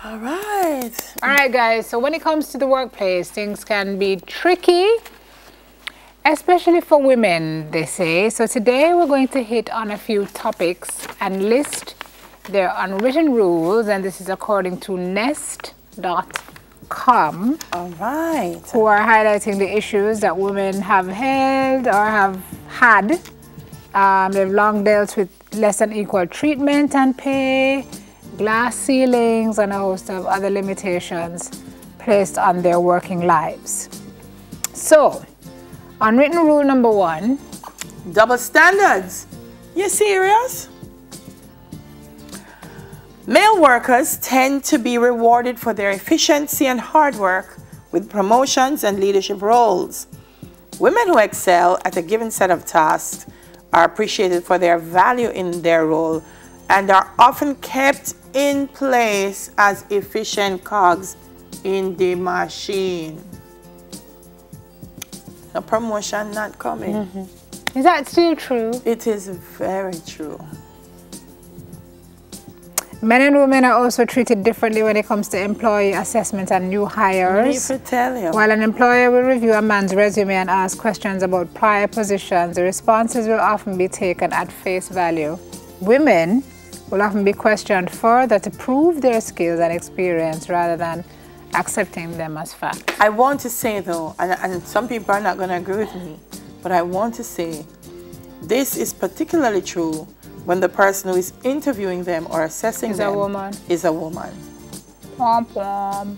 All right. All right, guys. So when it comes to the workplace, things can be tricky, especially for women, they say. So today we're going to hit on a few topics and list their unwritten rules, and this is according to Nest.com. All right. Who are highlighting the issues that women have held or have had. They've long dealt with less than equal treatment and pay, glass ceilings, and a host of other limitations placed on their working lives. So, unwritten rule number 1. Double standards. You serious? Male workers tend to be rewarded for their efficiency and hard work with promotions and leadership roles. Women who excel at a given set of tasks are appreciated for their value in their role and are often kept in place as efficient cogs in the machine. A promotion not coming. Is that still true? It is very true. Men and women are also treated differently when it comes to employee assessment and new hires. Let me tell you. While an employer will review a man's resume and ask questions about prior positions, the responses will often be taken at face value. Women will often be questioned further to prove their skills and experience rather than accepting them as fact. I want to say though, and some people are not going to agree with me, but I want to say this is particularly true when the person who is interviewing them or assessing them is a woman. Pom, pom.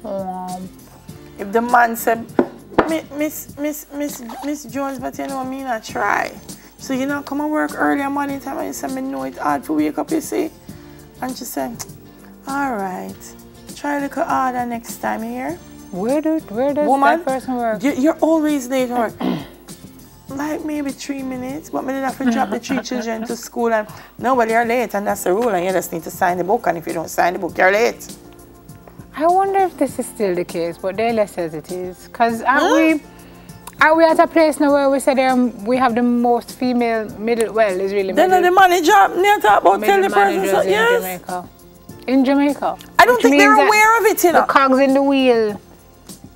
Pom. If the man said, Miss Jones, but you know, me not try. So you know, come and work early morning time and you say, me know it's hard to wake up, you see. And she said, all right, try a little harder next time here. Where does woman, that person work? You're always late to work. Like maybe 3 minutes, but me did have to drop the 3 children to school and nobody are late, and that's the rule, and you just need to sign the book, and if you don't sign the book, you're late. I wonder if this is still the case, but Dayla says it is. Because are we at a place now where we say we have the most female middle, well, it's really Then the manager, they talk about tell the person, so, yes. Jamaica. In Jamaica. I don't think they're aware of it, you know. The cogs in the wheel.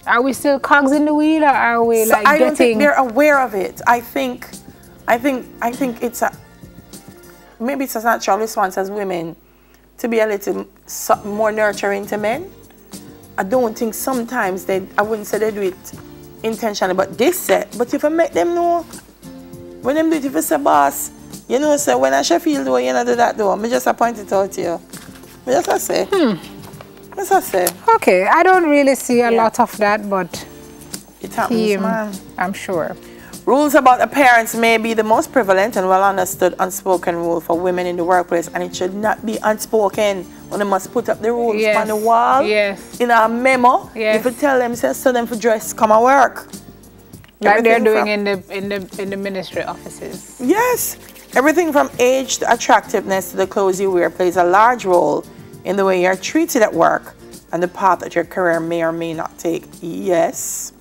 Are we still cogs in the wheel, or are we like I don't think they're aware of it. I think it's maybe it's a natural response as women to be a little more nurturing to men. I don't think sometimes I wouldn't say they do it intentionally, but they say. But if I make them know, when them do it, if it's a boss, you know, say when I Sheffield do, you know, do that though. I just point it out to you. I just say. As I say. Okay, I don't really see a lot of that, but it happens, man. I'm sure. Rules about appearance may be the most prevalent and well understood unspoken rule for women in the workplace, and it should not be unspoken. When they must put up the rules on the wall, in a memo. If you tell them, say so them for dress, come and work. Like they're doing in the ministry offices. Yes, everything from age to attractiveness to the clothes you wear plays a large role in the way you're treated at work and the path that your career may or may not take. Yes.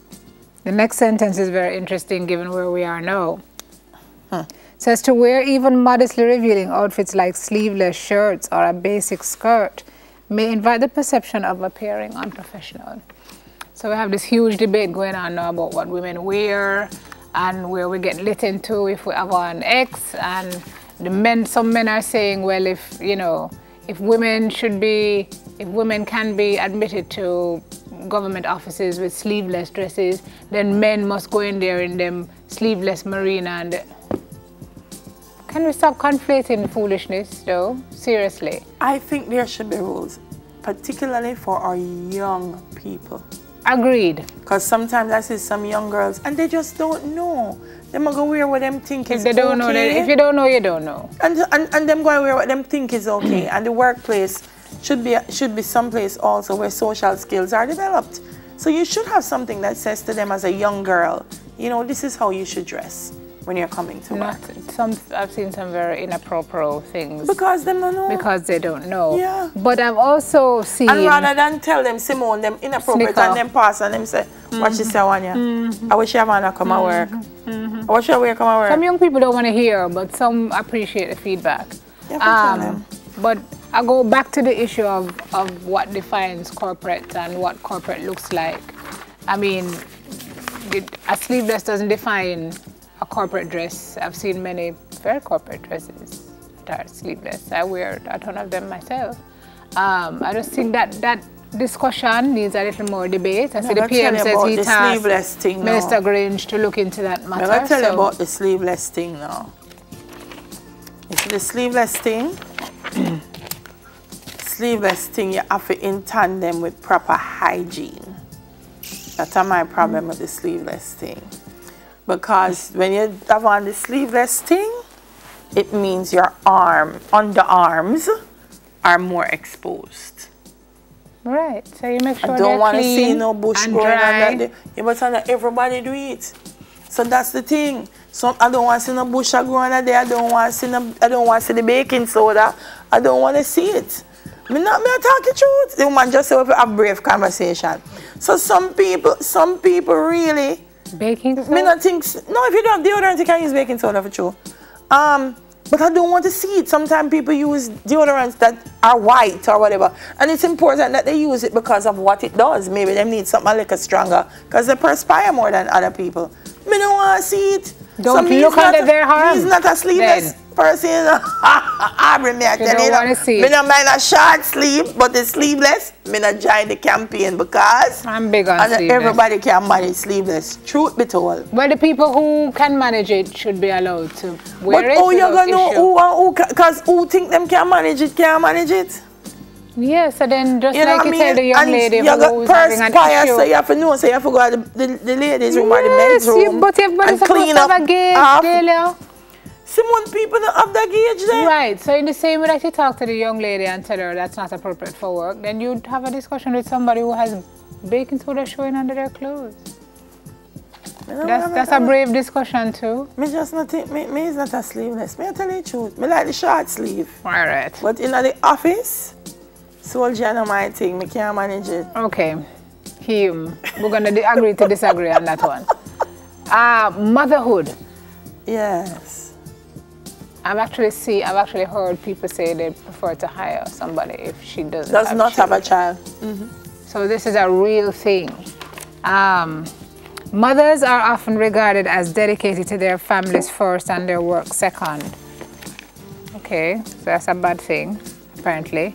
The next sentence is very interesting given where we are now. Says to wear even modestly revealing outfits like sleeveless shirts or a basic skirt may invite the perception of appearing unprofessional. So we have this huge debate going on now about what women wear and where we get lit into if we have on X, and some men are saying, well, if women can be admitted to government offices with sleeveless dresses, then men must go in there in them sleeveless marina. And can we stop conflating foolishness, though? Seriously. I think there should be rules, particularly for our young people. Agreed. Because sometimes I see some young girls and they just don't know. They might go wear what them think is okay. If you don't know, you don't know. And them go wear what them think is okay. And the workplace should be someplace also where social skills are developed. So you should have something that says to them as a young girl, you know, this is how you should dress when you're coming to work. I've seen some very inappropriate things. Because they don't know. Because they don't know. Yeah. But I've also seen... And rather than tell them, Simone, them inappropriate, sneaker. And them pass and them say, what she say on you? I wish you have come and work. I wish you have come and work. Some young people don't want to hear, but some appreciate the feedback. Yeah, tell them. But I go back to the issue of what defines corporate and what corporate looks like. I mean, a sleeveless doesn't define a corporate dress. I've seen many very corporate dresses that are sleeveless. I wear a ton of them myself. I just think that discussion needs a little more debate. I see the PM says he tasked Minister Grange to look into that matter. I'm going to tell you about the sleeveless thing now. You see the sleeveless thing? Sleeveless thing, you have to in tandem with proper hygiene. That's my problem with the sleeveless thing. Because when you have on the sleeveless thing, it means your underarms are more exposed. Right, so you make sure I don't want to see no bush going on that. You must not everybody do it. So that's the thing. So I don't want to see no bush growing on there. I don't want to see the baking soda. I don't want to see it. Me not talking truth. The woman just say we have a brave conversation. So some people really baking soda. Me not think no. If you don't have deodorant, you can use baking soda for sure. But I don't want to see it. Sometimes people use deodorants that are white or whatever, and it's important that they use it because of what it does. Maybe they need something a little stronger because they perspire more than other people. Me don't want to see it. Don't look under their arms. He's not a sleeveless person. I don't want to see it. Me don't mind a short sleeve, but the sleeveless, me not join the campaign because I'm big on sleeveless. Everybody can manage sleeveless. Truth be told. Well, the people who can manage it should be allowed to wear it. But you gonna know who? Because who think them can manage it? Can't manage it. Yeah, so then just like you tell the young lady who was having an issue. So you have to know, so you have to go to the ladies' room or the men's room but everybody's supposed to have a gauge, Delia. Some people don't have that gauge there. Right, so in the same way that you talk to the young lady and tell her that's not appropriate for work, then you'd have a discussion with somebody who has baking soda showing under their clothes. That's a brave discussion too. Me just not think, me is not a sleeveless. Me I tell you the truth. Me like the short sleeve. Alright. But in the office, soldier no my thing, me can't manage it. Okay. We're gonna agree to disagree on that one. Motherhood. Yes. I've actually heard people say they prefer to hire somebody if she does not have a child. So this is a real thing. Mothers are often regarded as dedicated to their families first and their work second. Okay, so that's a bad thing, apparently.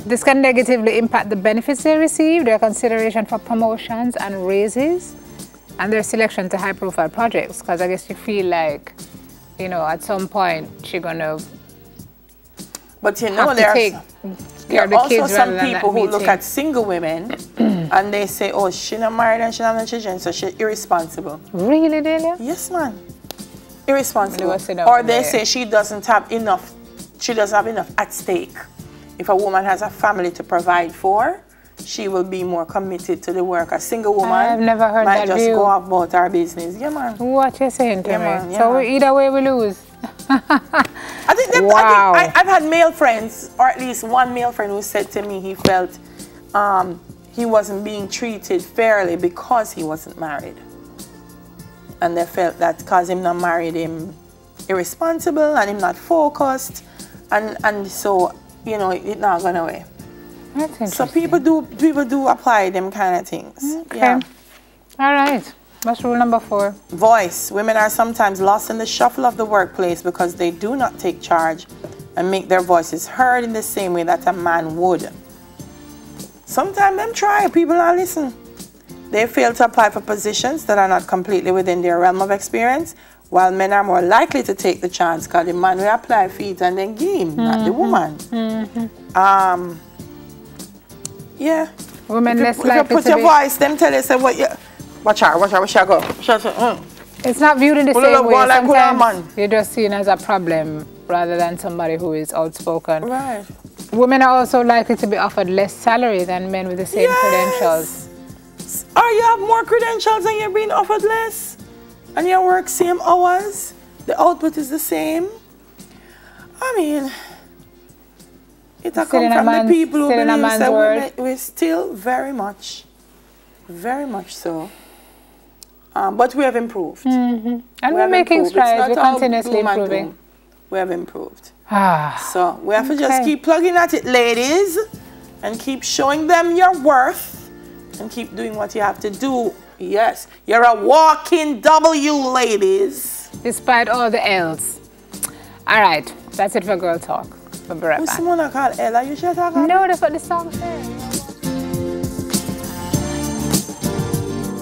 This can negatively impact the benefits they receive, their consideration for promotions and raises, and their selection to high-profile projects. Because I guess you feel like, you know, at some point she's gonna. But you know, there are also some people who look at single women and they say, "Oh, she's not married and she doesn't have no children, so she's irresponsible." Really, Delia? Yes, man. Irresponsible. Or they say she doesn't have enough. She doesn't have enough at stake. If a woman has a family to provide for, she will be more committed to the work. A single woman I've never heard might that just view. go about her business. Yeah, man. What you're saying to me? Man, so either way we lose. I think that, wow. I've had male friends, or at least one male friend who said to me he felt he wasn't being treated fairly because he wasn't married. And they felt that because him not married, him irresponsible and him not focused. And so, you know, it not gone away. That's so people do apply them kind of things. Okay. Yeah. All right. What's rule number 4? Voice. Women are sometimes lost in the shuffle of the workplace because they do not take charge and make their voices heard in the same way that a man would. Sometimes them try, people don't listen. They fail to apply for positions that are not completely within their realm of experience, while men are more likely to take the chance because the man will apply for it and then give him, not the woman. Yeah. Women less likely to put your voice, them tell you, say, what you... Watch her go. It's not viewed in the same way. Like sometimes you're just seen as a problem rather than somebody who is outspoken. Right. Women are also likely to be offered less salary than men with the same credentials. Or you have more credentials and you're being offered less. And you work same hours. The output is the same. I mean, it comes from the people who believe that we're still very much so. But we have improved. And we're making strides. We're continuously improving. We have improved. So we have to just keep plugging at it, ladies, and keep showing them your worth and keep doing what you have to do. Yes, you're a walking W, ladies. Despite all the L's. All right, that's it for Girl Talk. We'll be right back. Who's someone called Ella? You should talk about? No, that's what the song says.